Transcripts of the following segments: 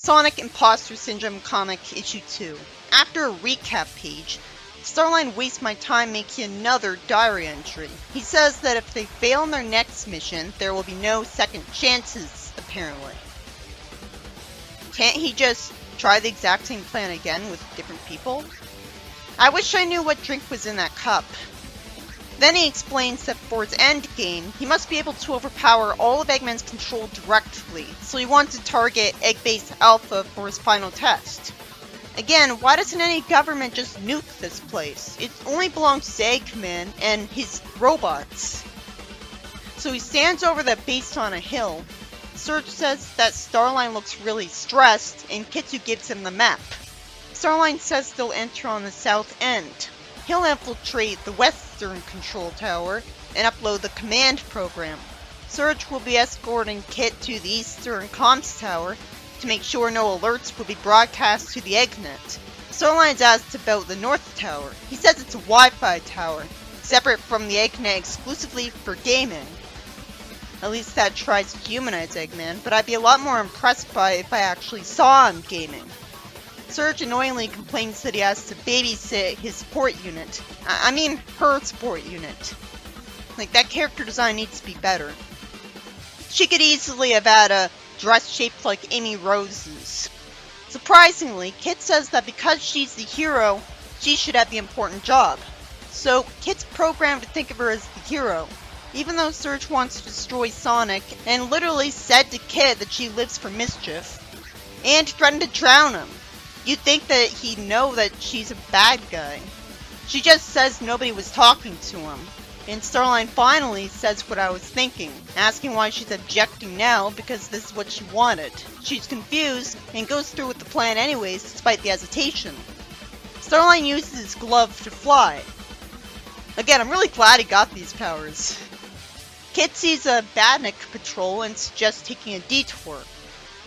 Sonic Imposter Syndrome Comic Issue 2. After a recap page, Starline wastes my time making another diary entry. He says that if they fail in their next mission, there will be no second chances, apparently. Can't he just try the exact same plan again with different people? I wish I knew what drink was in that cup. Then he explains that for his endgame, he must be able to overpower all of Eggman's control directly, so he wants to target Egg-Base Alpha for his final test. Again, why doesn't any government just nuke this place? It only belongs to Eggman and his robots. So he stands over the base on a hill. Surge says that Starline looks really stressed, and Kitsu gives him the map. Starline says they'll enter on the south end. He'll infiltrate the western control tower and upload the command program. Surge will be escorting Kit to the eastern comms tower to make sure no alerts will be broadcast to the Eggnet. Starline's asked about the north tower. He says it's a Wi-Fi tower, separate from the Eggnet exclusively for gaming. At least that tries to humanize Eggman, but I'd be a lot more impressed by it if I actually saw him gaming. Surge annoyingly complains that he has to babysit his support unit. I mean, her support unit. Like, that character design needs to be better. She could easily have had a dress shaped like Amy Rose's. Surprisingly, Kit says that because she's the hero, she should have the important job. So, Kit's programmed to think of her as the hero, even though Surge wants to destroy Sonic and literally said to Kit that she lives for mischief, and threatened to drown him. You'd think that he'd know that she's a bad guy. She just says nobody was talking to him. And Starline finally says what I was thinking, asking why she's objecting now because this is what she wanted. She's confused and goes through with the plan anyways despite the hesitation. Starline uses his glove to fly. Again, I'm really glad he got these powers. Kit sees a Badnik patrol and suggests taking a detour.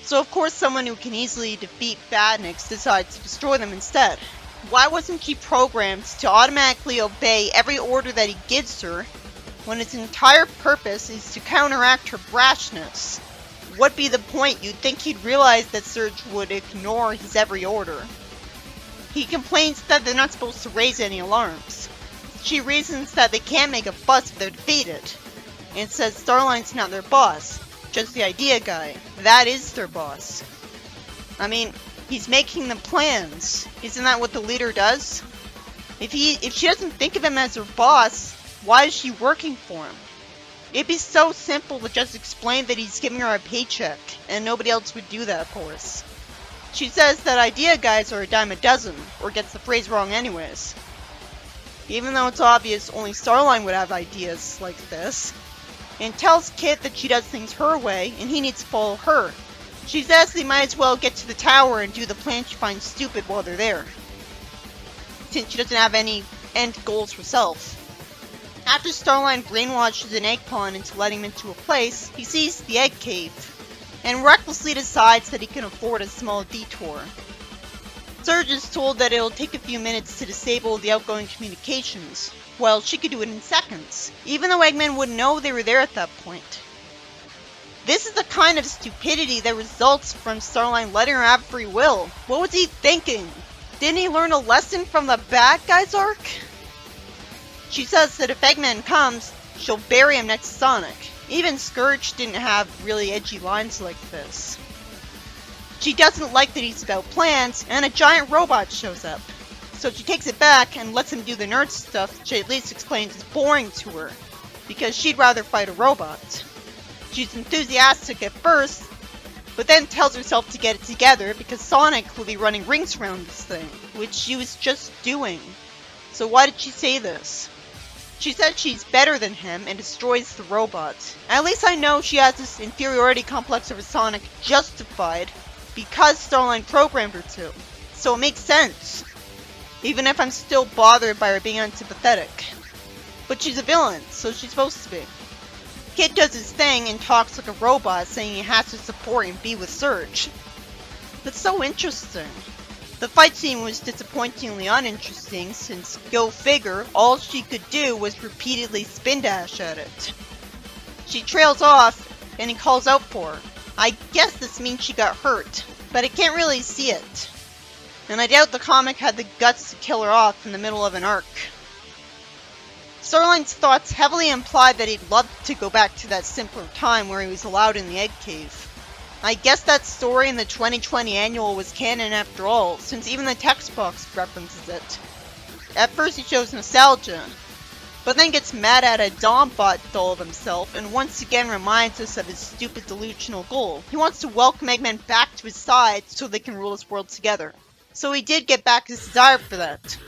So of course someone who can easily defeat Badniks decides to destroy them instead. Why wasn't she programmed to automatically obey every order that he gives her, when its entire purpose is to counteract her brashness? What'd be the point? You'd think he'd realize that Surge would ignore his every order. He complains that they're not supposed to raise any alarms. She reasons that they can't make a fuss if they're defeated, and says Starline's not their boss, just the idea guy. That is their boss. I mean, he's making the plans. Isn't that what the leader does? If she doesn't think of him as her boss, why is she working for him? It'd be so simple to just explain that he's giving her a paycheck, and nobody else would do that, of course. She says that idea guys are a dime a dozen, or gets the phrase wrong anyways. Even though it's obvious only Starline would have ideas like this. And tells Kit that she does things her way, and he needs to follow her. She says they might as well get to the tower and do the plan she finds stupid while they're there, since she doesn't have any end goals herself. After Starline brainwashes an egg pawn into letting him into a place, he sees the egg cave, and recklessly decides that he can afford a small detour. Surge is told that it'll take a few minutes to disable the outgoing communications. Well, she could do it in seconds, even though Eggman wouldn't know they were there at that point. This is the kind of stupidity that results from Starline letting her have free will. What was he thinking? Didn't he learn a lesson from the bad guys arc? She says that if Eggman comes, she'll bury him next to Sonic. Even Scourge didn't have really edgy lines like this. She doesn't like that he's about plans, and a giant robot shows up. So she takes it back and lets him do the nerd stuff she at least explains is boring to her, because she'd rather fight a robot. She's enthusiastic at first, but then tells herself to get it together because Sonic will be running rings around this thing, which she was just doing. So why did she say this? She said she's better than him and destroys the robot. At least I know she has this inferiority complex over Sonic justified because Starline programmed her to. So it makes sense. Even if I'm still bothered by her being unsympathetic. But she's a villain, so she's supposed to be. Kid does his thing and talks like a robot, saying he has to support and be with Surge. That's so interesting. The fight scene was disappointingly uninteresting, since, go figure, all she could do was repeatedly spin dash at it. She trails off, and he calls out for her. I guess this means she got hurt. but I can't really see it. And I doubt the comic had the guts to kill her off in the middle of an arc. Starline's thoughts heavily imply that he'd love to go back to that simpler time where he was allowed in the egg cave. I guess that story in the 2020 annual was canon after all, since even the text box references it. At first he shows nostalgia, but then gets mad at a Dombot doll of himself and once again reminds us of his stupid delusional goal. He wants to welcome Eggman back to his side so they can rule this world together. So he did get back his desire for that.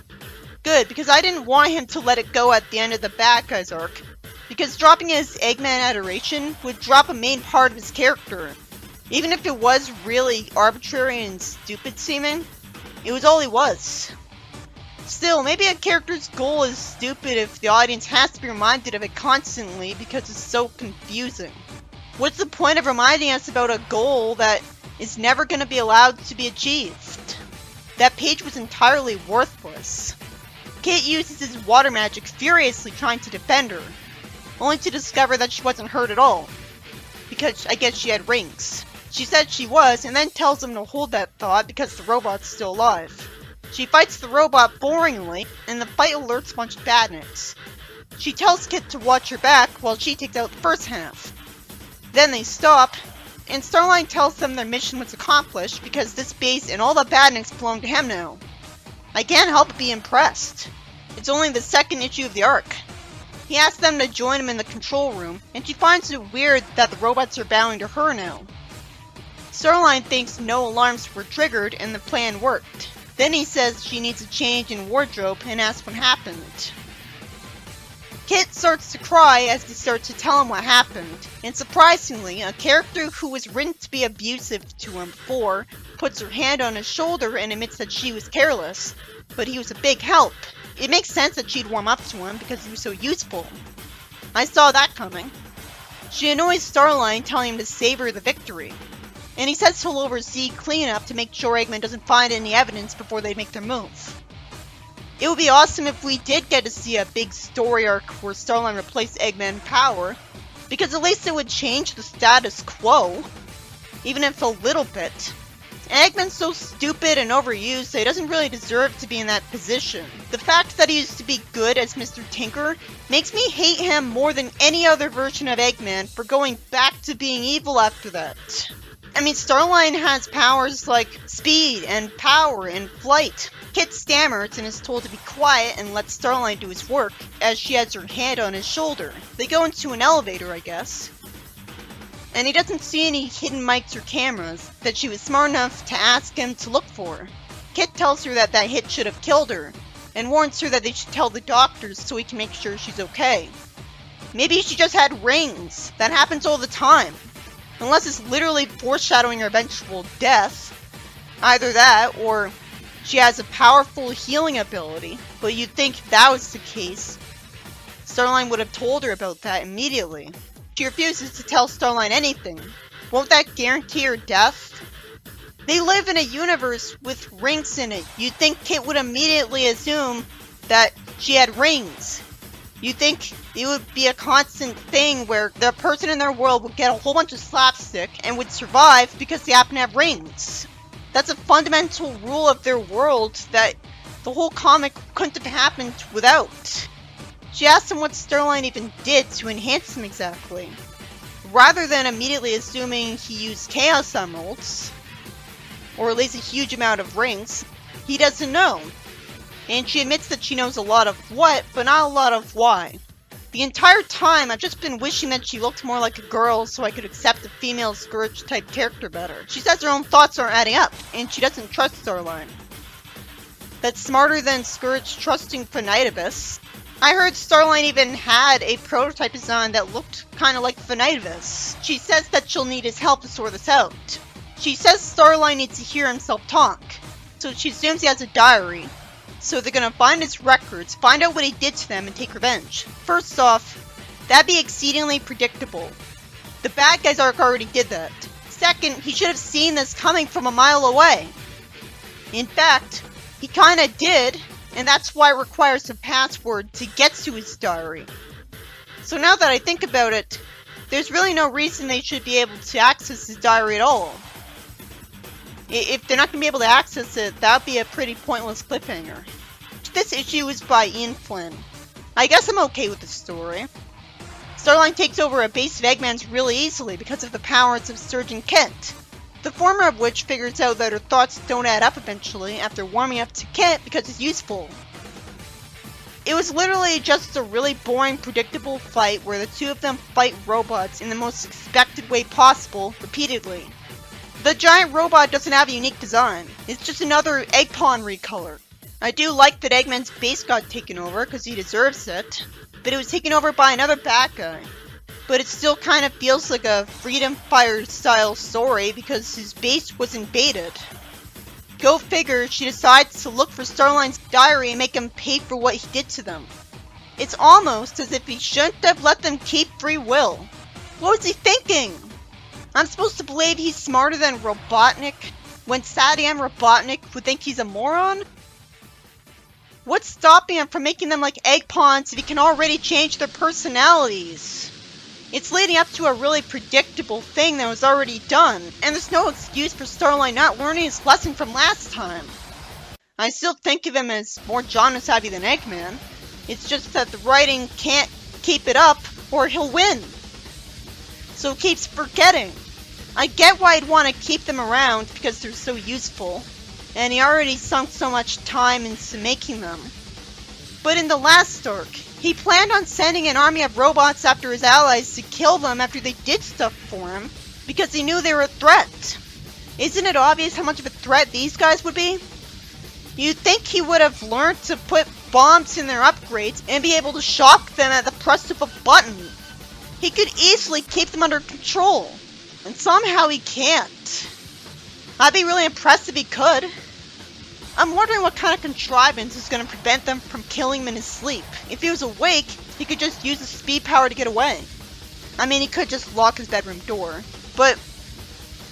Good, because I didn't want him to let it go at the end of the Bad Guys arc, because dropping his Eggman adoration would drop a main part of his character. Even if it was really arbitrary and stupid seeming, it was all he was. Still, maybe a character's goal is stupid if the audience has to be reminded of it constantly because it's so confusing. What's the point of reminding us about a goal that is never going to be allowed to be achieved? That page was entirely worthless. Kit uses his water magic furiously trying to defend her, only to discover that she wasn't hurt at all, because I guess she had rings. She said she was, and then tells him to hold that thought because the robot's still alive. She fights the robot boringly, and the fight alerts a bunch of badniks. She tells Kit to watch her back while she takes out the first half. Then they stop, and Starline tells them their mission was accomplished because this base and all the badniks belong to him now. I can't help but be impressed. It's only the second issue of the arc. He asks them to join him in the control room, and she finds it weird that the robots are bowing to her now. Starline thinks no alarms were triggered and the plan worked. Then he says she needs a change in wardrobe and asks what happened. Kit starts to cry as they start to tell him what happened, and surprisingly, a character who was written to be abusive to him before puts her hand on his shoulder and admits that she was careless, but he was a big help. It makes sense that she'd warm up to him because he was so useful. I saw that coming. She annoys Starline, telling him to savor the victory, and he says he'll oversee cleanup to make sure Eggman doesn't find any evidence before they make their move. It would be awesome if we did get to see a big story arc where Starline replaced Eggman in power, because at least it would change the status quo, even if a little bit. And Eggman's so stupid and overused that he doesn't really deserve to be in that position. The fact that he used to be good as Mr. Tinker makes me hate him more than any other version of Eggman for going back to being evil after that. I mean, Starline has powers like speed and power and flight. Kit stammers and is told to be quiet and let Starline do his work, as she has her hand on his shoulder. They go into an elevator, I guess. And he doesn't see any hidden mics or cameras that she was smart enough to ask him to look for. Kit tells her that hit should have killed her, and warns her that they should tell the doctors so he can make sure she's okay. Maybe she just had rings. That happens all the time. Unless it's literally foreshadowing her eventual death. Either that, or she has a powerful healing ability, but you'd think if that was the case, Starline would have told her about that immediately. She refuses to tell Starline anything. Won't that guarantee her death? They live in a universe with rings in it. You'd think Kit would immediately assume that she had rings. You'd think it would be a constant thing where the person in their world would get a whole bunch of slapstick and would survive because they happen to have rings. That's a fundamental rule of their world that the whole comic couldn't have happened without. She asks him what Starline even did to enhance him exactly. Rather than immediately assuming he used Chaos Emeralds, or at least a huge amount of rings, he doesn't know. And she admits that she knows a lot of what, but not a lot of why. The entire time, I've just been wishing that she looked more like a girl so I could accept a female Scourge-type character better. She says her own thoughts aren't adding up, and she doesn't trust Starline. That's smarter than Scourge trusting Finitibus. I heard Starline even had a prototype design that looked kinda like Finitibus. She says that she'll need his help to sort this out. She says Starline needs to hear himself talk, so she assumes he has a diary. So they're gonna find his records, find out what he did to them, and take revenge. First off, that'd be exceedingly predictable. The Bad Guys arc already did that. Second, he should have seen this coming from a mile away. In fact, he kinda did, and that's why it requires a password to get to his diary. So now that I think about it, there's really no reason they should be able to access his diary at all. If they're not going to be able to access it, that would be a pretty pointless cliffhanger. This issue is by Ian Flynn. I guess I'm okay with the story. Starline takes over a base of Eggman's really easily because of the powers of Surgeon Kent, the former of which figures out that her thoughts don't add up eventually after warming up to Kent because it's useful. It was literally just a really boring, predictable fight where the two of them fight robots in the most expected way possible, repeatedly. The giant robot doesn't have a unique design, it's just another Eggpon recolor. I do like that Eggman's base got taken over, because he deserves it, but it was taken over by another bad guy. But it still kind of feels like a Freedom Fire style story because his base was invaded. Go figure, she decides to look for Starline's diary and make him pay for what he did to them. It's almost as if he shouldn't have let them keep free will. What was he thinking? I'm supposed to believe he's smarter than Robotnik when Saddam Robotnik would think he's a moron? What's stopping him from making them like Eggpons if he can already change their personalities? It's leading up to a really predictable thing that was already done, and there's no excuse for Starline not learning his lesson from last time. I still think of him as more genre savvy than Eggman. It's just that the writing can't keep it up or he'll win. So he keeps forgetting. I get why he'd want to keep them around because they're so useful, and he already sunk so much time into making them. But in the last arc, he planned on sending an army of robots after his allies to kill them after they did stuff for him, because he knew they were a threat. Isn't it obvious how much of a threat these guys would be? You'd think he would have learned to put bombs in their upgrades and be able to shock them at the press of a button. He could easily keep them under control, and somehow he can't. I'd be really impressed if he could. I'm wondering what kind of contrivance is going to prevent them from killing him in his sleep. If he was awake, he could just use the speed power to get away. I mean, he could just lock his bedroom door, but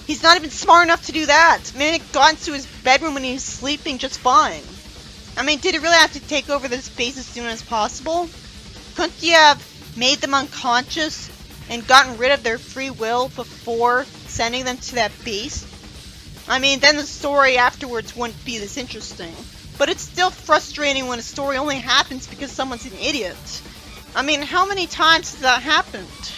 he's not even smart enough to do that. Man, it got into his bedroom when he was sleeping just fine. I mean, did he really have to take over this base as soon as possible? Couldn't he have made them unconscious and gotten rid of their free will before sending them to that base? I mean, then the story afterwards wouldn't be this interesting. But it's still frustrating when a story only happens because someone's an idiot. I mean, how many times has that happened?